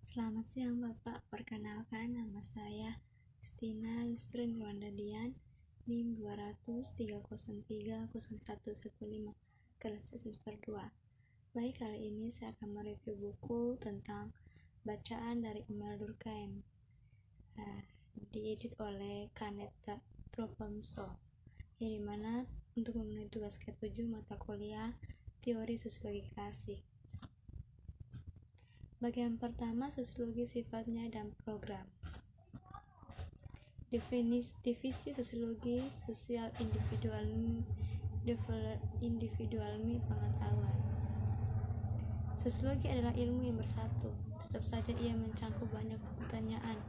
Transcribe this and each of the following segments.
Selamat siang Bapak, perkenalkan nama saya Justina Yusrin Rwandadian, NIM 20030301115, kelas semester 2. Baik, kali ini saya akan mereview buku tentang bacaan dari Emil Durkheim, diedit oleh Kaneta Tropomso, yang dimana untuk memenuhi tugas ke-7 mata kuliah Teori Sosiologi Klasik. Bagian pertama, sosiologi sifatnya dan program. Divisi sosiologi sosial individualmi pengetahuan. Sosiologi adalah ilmu yang bersatu, tetap saja ia mencangkup banyak pertanyaan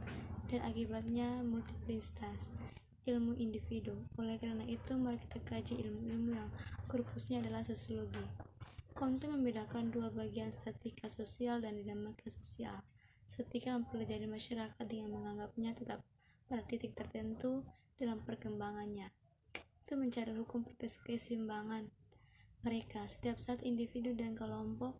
dan akibatnya multiplicitas ilmu individu. Oleh karena itu, mari kita kaji ilmu-ilmu yang korpusnya adalah sosiologi. Comte membedakan dua bagian, statika sosial dan dinamika sosial. Statika mempelajari masyarakat dengan menganggapnya tetap pada titik tertentu dalam perkembangannya. Itu mencari hukum keseimbangan mereka. Setiap saat individu dan kelompok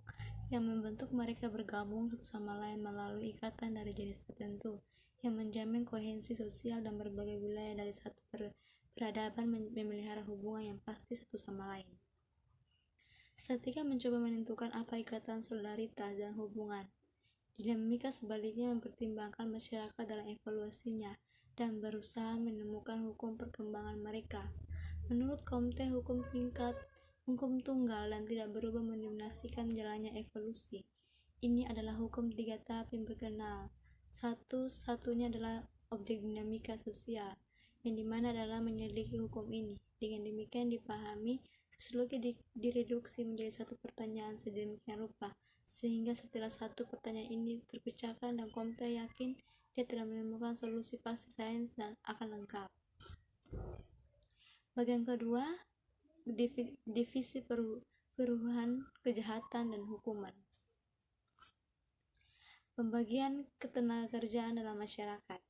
yang membentuk mereka bergabung satu sama lain melalui ikatan dari jenis tertentu yang menjamin koherensi sosial, dan berbagai wilayah dari satu peradaban memelihara hubungan yang pasti satu sama lain. Statika mencoba menentukan apa ikatan solidaritas dan hubungan. Dinamika sebaliknya mempertimbangkan masyarakat dalam evaluasinya dan berusaha menemukan hukum perkembangan mereka. Menurut Comte, hukum tunggal dan tidak berubah mendominasikan jalannya evolusi. Ini adalah hukum 3 tahap yang berkenal. Satunya adalah objek dinamika sosial, yang dimana adalah menyelidiki hukum ini. Dengan demikian dipahami, sosiologi direduksi menjadi satu pertanyaan sedemikian rupa, sehingga setelah satu pertanyaan ini terpecahkan dan Comte yakin dia telah menemukan solusi, pasti sains dan akan lengkap. Bagian kedua, divisi perubahan, kejahatan, dan hukuman. Pembagian ketenagakerjaan dalam masyarakat.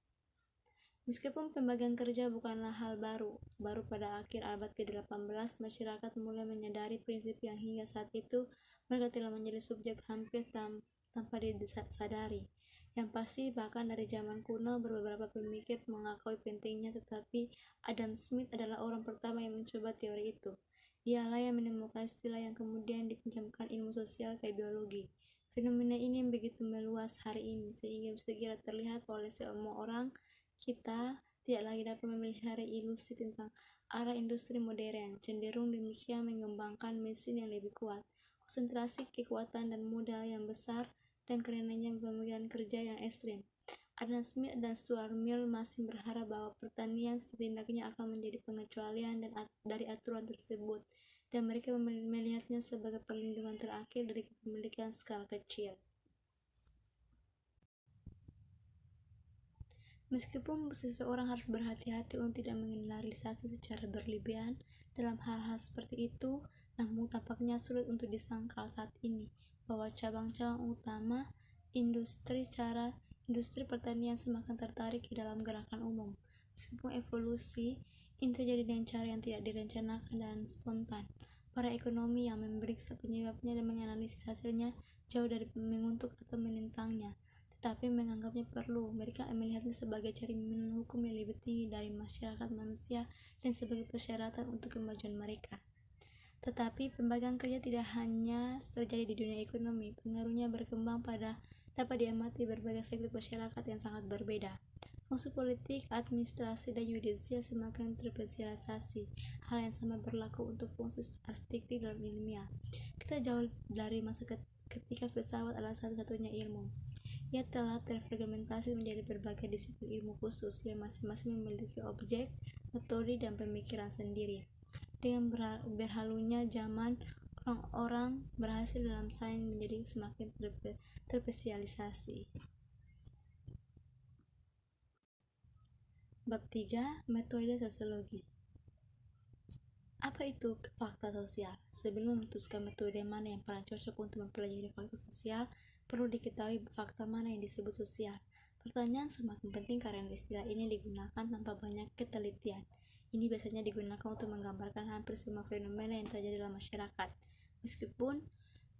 Meskipun pembagian kerja bukanlah hal baru pada akhir abad ke-18 masyarakat mulai menyadari prinsip yang hingga saat itu mereka telah menjadi subjek hampir tanpa disadari. Yang pasti bahkan dari zaman kuno beberapa pemikir mengakui pentingnya, tetapi Adam Smith adalah orang pertama yang mencoba teori itu. Dialah yang menemukan istilah yang kemudian dipinjamkan ilmu sosial ke biologi. Fenomena ini yang begitu meluas hari ini sehingga segera terlihat oleh semua orang. Kita tidak lagi dapat memelihara ilusi tentang arah industri modern. Cenderung demikian mengembangkan mesin yang lebih kuat, konsentrasi kekuatan dan modal yang besar, dan karenanya pembagian kerja yang ekstrim. Adam Smith dan Stuart Mill masih berharap bahwa pertanian setidaknya akan menjadi pengecualian dari aturan tersebut, dan mereka melihatnya sebagai perlindungan terakhir dari kepemilikan skala kecil. Meskipun seseorang harus berhati-hati untuk tidak menggeneralisasi secara berlebihan dalam hal-hal seperti itu, namun tampaknya sulit untuk disangkal saat ini bahwa cabang-cabang utama industri pertanian semakin tertarik di dalam gerakan umum. Meskipun evolusi ini terjadi dengan cara yang tidak direncanakan dan spontan, para ekonomi yang memeriksa penyebabnya dan menganalisis hasilnya jauh dari mengutuk atau menentangnya, tetapi menganggapnya perlu. Mereka melihatnya sebagai cerminan hukum yang lebih tinggi dari masyarakat manusia dan sebagai persyaratan untuk kemajuan mereka. Tetapi pembagian kerja tidak hanya terjadi di dunia ekonomi, pengaruhnya berkembang dapat diamati berbagai sektor masyarakat yang sangat berbeda. Fungsi politik, administrasi, dan yudisial semakin terspesialisasi. Hal yang sama berlaku untuk fungsi arsitektur dalam ilmiah. Kita jauh dari masa ketika filsafat adalah satu-satunya ilmu. Ia telah terfragmentasi menjadi berbagai disiplin ilmu khusus yang masing-masing memiliki objek, metode, dan pemikiran sendiri. Dengan berhalunya zaman, orang-orang berhasil dalam sains menjadi semakin terspesialisasi. Bab 3. Metode sosiologi. Apa itu fakta sosial? Sebelum memutuskan metode mana yang paling cocok untuk mempelajari fakta sosial, perlu diketahui fakta mana yang disebut sosial. Pertanyaan semakin penting karena istilah ini digunakan tanpa banyak ketelitian. Ini biasanya digunakan untuk menggambarkan hampir semua fenomena yang terjadi dalam masyarakat. Meskipun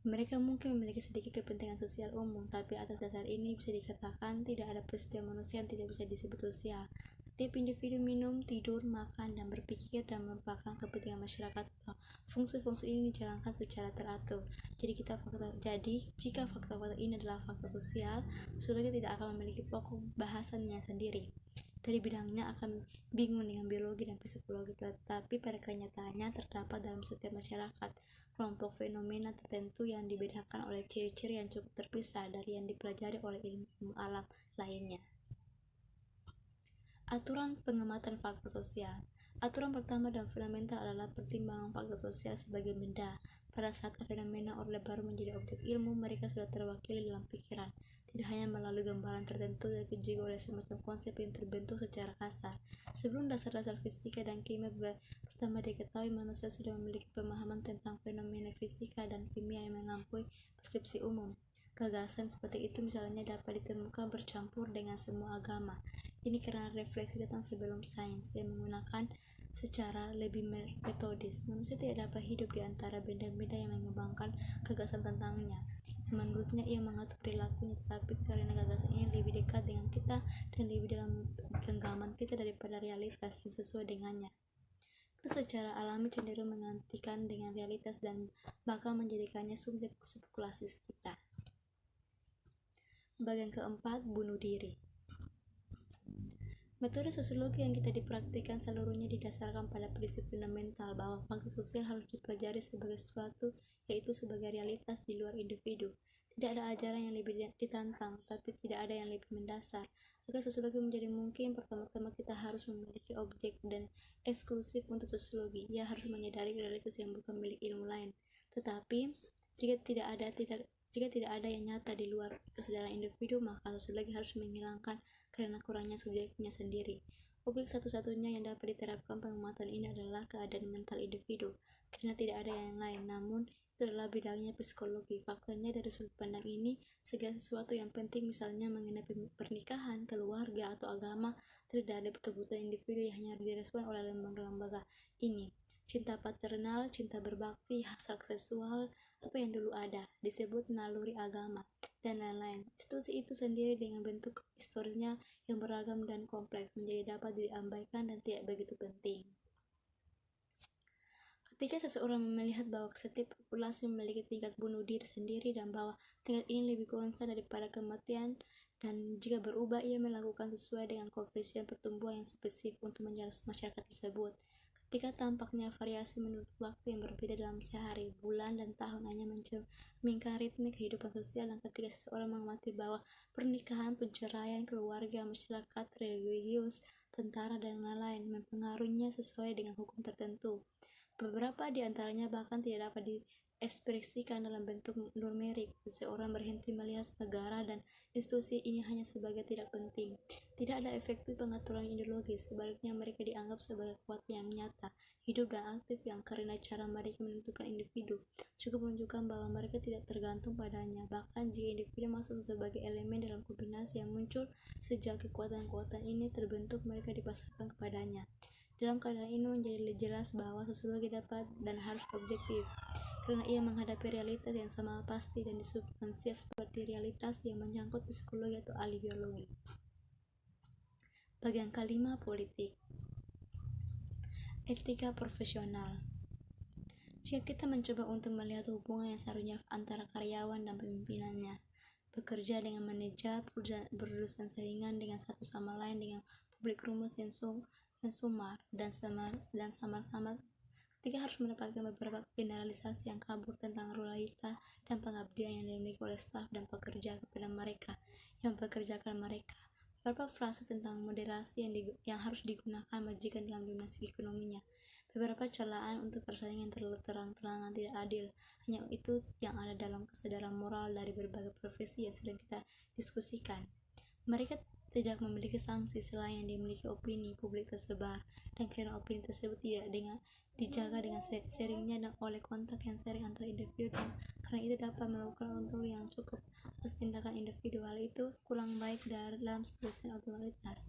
Mereka mungkin memiliki sedikit kepentingan sosial umum, tapi atas dasar ini bisa dikatakan tidak ada peristiwa manusia yang tidak bisa disebut sosial. Setiap individu minum, tidur, makan, dan berpikir dan merupakan kepentingan masyarakat. Fungsi-fungsi ini dijalankan secara teratur. Jadi jika fakta-fakta ini adalah fakta sosial, sosiologi tidak akan memiliki pokok bahasannya sendiri. Dari bidangnya akan bingung dengan biologi dan psikologi, tetapi pada kenyataannya terdapat dalam setiap masyarakat kelompok fenomena tertentu yang dibedakan oleh ciri-ciri yang cukup terpisah dari yang dipelajari oleh ilmu alam lainnya. Aturan pengamatan fakta sosial. Aturan pertama dan fundamental adalah pertimbangan fakta sosial sebagai benda. Pada saat fenomena orde baru menjadi objek ilmu, mereka sudah terwakili dalam pikiran, tidak hanya melalui gambaran tertentu, tapi juga oleh semacam konsep yang terbentuk secara kasar. Sebelum dasar-dasar fisika dan kimia pertama diketahui, manusia sudah memiliki pemahaman tentang fenomena fisika dan kimia yang melampaui persepsi umum. Gagasan seperti itu misalnya dapat ditemukan bercampur dengan semua agama. Ini karena refleksi datang sebelum sains yang menggunakan secara lebih metodis. Manusia tidak dapat hidup di antara benda-benda yang mengembangkan gagasan tentangnya. Menurutnya ia mengatur perilakunya, tetapi karena gagasan ini lebih dekat dengan kita dan lebih dalam genggaman kita daripada realitas yang sesuai dengannya, kita secara alami cenderung menggantikan dengan realitas dan bahkan menjadikannya subjek spekulasi kita. Bagian keempat, bunuh diri. Metode sosiologi yang kita dipraktikkan seluruhnya didasarkan pada prinsip fundamental bahwa fakta sosial harus dipelajari sebagai sesuatu, yaitu sebagai realitas di luar individu. Tidak ada ajaran yang lebih ditantang, tapi tidak ada yang lebih mendasar. Agar sosiologi menjadi mungkin, pertama-tama kita harus memiliki objek dan eksklusif untuk sosiologi. Ia harus menyadari realitas yang bukan milik ilmu lain. Tetapi jika tidak ada yang nyata di luar kesadaran individu, maka sosiologi harus menghilangkan karena kurangnya subjeknya sendiri. Objek satu-satunya yang dapat diterapkan pengamatan ini adalah keadaan mental individu, karena tidak ada yang lain. Namun, itu adalah bidangnya psikologi. Faktanya dari sudut pandang ini, segala sesuatu yang penting, misalnya mengenai pernikahan, keluarga, atau agama, terhadap kebutuhan individu yang hanya direspon oleh lembaga-lembaga ini. Cinta paternal, cinta berbakti, hasrat seksual, apa yang dulu ada, disebut naluri agama, dan lain-lain. Institusi itu sendiri dengan bentuk historisnya yang beragam dan kompleks menjadi dapat diabaikan dan tidak begitu penting. Ketika seseorang melihat bahwa setiap populasi memiliki tingkat bunuh diri sendiri dan bahwa tingkat ini lebih konstan daripada kematian, dan jika berubah ia melakukan sesuai dengan koefisien pertumbuhan yang spesifik untuk masyarakat tersebut. Ketika tampaknya variasi menurut waktu yang berbeda dalam sehari, bulan, dan tahun hanya mencerminkan ritme kehidupan sosial, dan ketika seseorang mengamati bahwa pernikahan, perceraian, keluarga, masyarakat, religius, tentara, dan lain-lain mempengaruhinya sesuai dengan hukum tertentu. Beberapa di antaranya bahkan tidak dapat diekspresikan dalam bentuk numerik. Seseorang berhenti melihat negara dan institusi ini hanya sebagai tidak penting. Tidak ada efektif pengaturan ideologis, sebaliknya mereka dianggap sebagai kekuatan yang nyata, hidup dan aktif yang karena cara mereka menentukan individu cukup menunjukkan bahwa mereka tidak tergantung padanya. Bahkan jika individu masuk sebagai elemen dalam kombinasi yang muncul sejak kekuatan-kekuatan ini terbentuk, mereka dipasarkan kepadanya. Dalam keadaan ini menjadi jelas bahwa sosiologi dapat dan harus objektif, karena ia menghadapi realitas yang sama pasti dan disubstansial seperti realitas yang menyangkut psikologi atau ahli biologi. Bagian kelima, politik. Etika profesional. Jika kita mencoba untuk melihat hubungan yang seharusnya antara karyawan dan pemimpinannya, bekerja dengan manajer, berurusan saingan dengan satu sama lain dengan publik rumus yang sumar dan samar-samar, ketika harus mendapatkan beberapa generalisasi yang kabur tentang loyalitas dan pengabdian yang dimiliki oleh staf dan pekerja kepada mereka yang mempekerjakan mereka. Beberapa frase tentang moderasi yang harus digunakan majikan dalam gimnastik ekonominya. Beberapa celaan untuk persaingan terlalu terang-terangan tidak adil. Hanya itu yang ada dalam kesadaran moral dari berbagai profesi yang sedang kita diskusikan. Mereka tidak memiliki sanksi selain yang dimiliki opini publik tersebar, dan karena opini tersebut tidak dijaga dengan seringnya dan oleh kontak yang sering antara individu, dan karena itu dapat melakukan kontrol yang cukup atas tindakan individual itu kurang baik dalam seterusnya otoritas.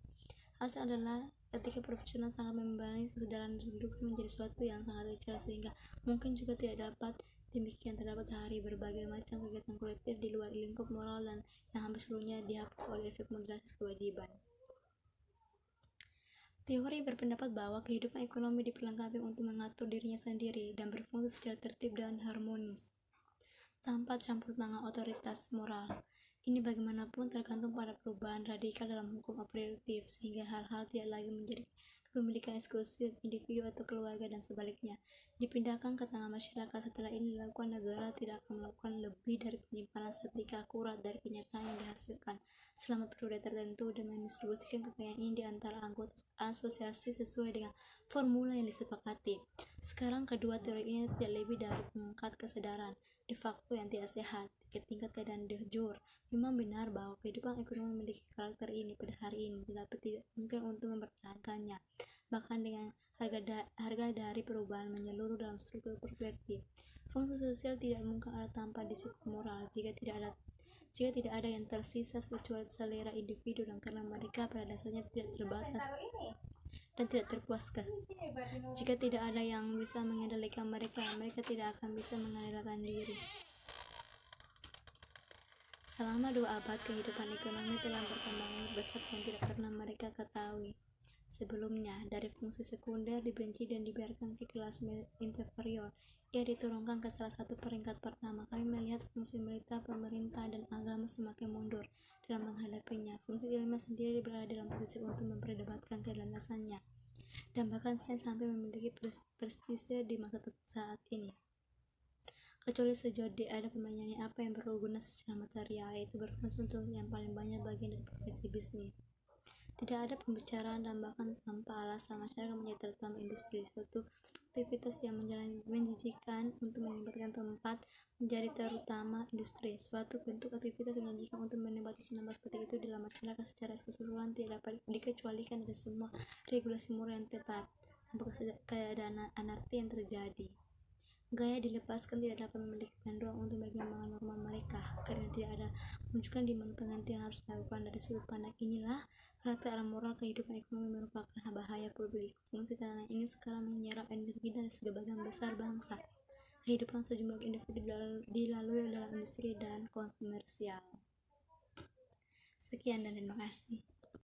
Hasil adalah etika profesional sangat membebani kesadaran reduksi menjadi sesuatu yang sangat kecil sehingga mungkin juga tidak dapat Demikian terdapat hari berbagai macam kegiatan kolektif di luar lingkup moral dan yang hampir seluruhnya dihapus oleh efek moderasi kewajiban. Teori berpendapat bahwa kehidupan ekonomi diperlengkapi untuk mengatur dirinya sendiri dan berfungsi secara tertib dan harmonis, tanpa campur tangan otoritas moral. Ini bagaimanapun tergantung pada perubahan radikal dalam hukum aprioritif, sehingga hal-hal tidak lagi menjadi kepemilikan eksklusif individu atau keluarga dan sebaliknya dipindahkan ke tangan masyarakat. Setelah ini dilakukan, negara tidak akan melakukan lebih dari penyimpanan statistika akurat dari kenyataan yang dihasilkan selama periode tertentu dan mendistribusikan kekayaan ini di antara anggota asosiasi sesuai dengan formula yang disepakati. Sekarang kedua teori ini tidak lebih dari mengangkat kesadaran de facto yang tidak sehat ke tingkat keadaan de jure. Memang benar bahwa kehidupan ekonomi memiliki karakter ini pada hari ini, tetapi tidak mungkin untuk mempertahankannya, bahkan dengan harga dari perubahan menyeluruh dalam struktur perspektif. Fungsi sosial tidak mungkin ada tanpa disiplin moral. Jika tidak ada yang tersisa kecuali selera individu, dan karena mereka pada dasarnya tidak terbatas dan tidak terpuaskan. Jika tidak ada yang bisa mengendalikan mereka, mereka tidak akan bisa mengendalikan diri. Selama 2 abad, kehidupan ekonomi telah berkembang besar yang tidak pernah mereka ketahui sebelumnya. Dari fungsi sekunder dibenci dan dibiarkan ke kelas inferior, ia diturunkan ke salah satu peringkat pertama. Kami melihat fungsi militer, pemerintah, dan agama semakin mundur dalam menghadapinya. Fungsi ilmiah sendiri berada dalam posisi untuk memperdebatkan kelandasannya, dan bahkan sains sampai memiliki prestise di masa saat ini. Kecuali sejauh ada pertanyaannya apa yang berguna secara material, yaitu berfungsi untuk yang paling banyak bagian dari profesi bisnis. Tidak ada pembicaraan, dan bahkan tanpa alasan masyarakat menjadi terutama industri, suatu aktivitas yang menjijikan untuk melibatkan tempat menjadi terutama industri. Suatu bentuk aktivitas yang menjijikan untuk menikmati sinema seperti itu dalam masyarakat secara keseluruhan tidak dapat dikecualikan dari semua regulasi moral yang tepat, tanpa keadaan anarki yang terjadi. Gaya dilepaskan tidak dapat memiliki panduan untuk bagaimana norma mereka, karena tidak ada menunjukkan di mana penghentian harus dilakukan. Dari sudut pandang inilah, karakter alam moral kehidupan ekonomi merupakan bahaya publik. Fungsi tanah ini sekarang menyerap energi dari sebagian besar bangsa. Kehidupan sejumlah individu dilalui dalam industri dan komersial. Sekian dan terima kasih.